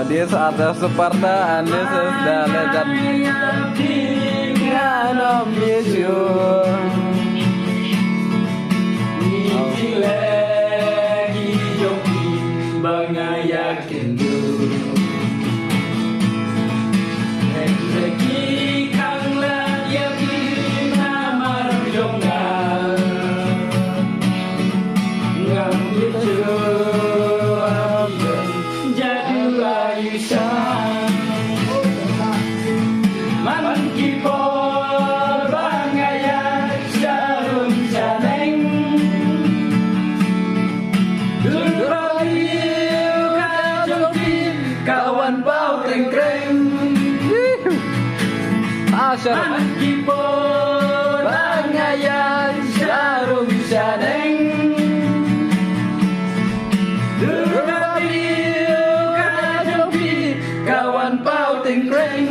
di atau Sparta ane sedale dan nganom yesu lagi joki bangayakin du lagi kang lagi nama jonggal ngam yesu jadi layusan man kipor bangayan jarum janeng kawan bau kreng-kreng asal man kipor bangayan jarum janeng kawan bau kreng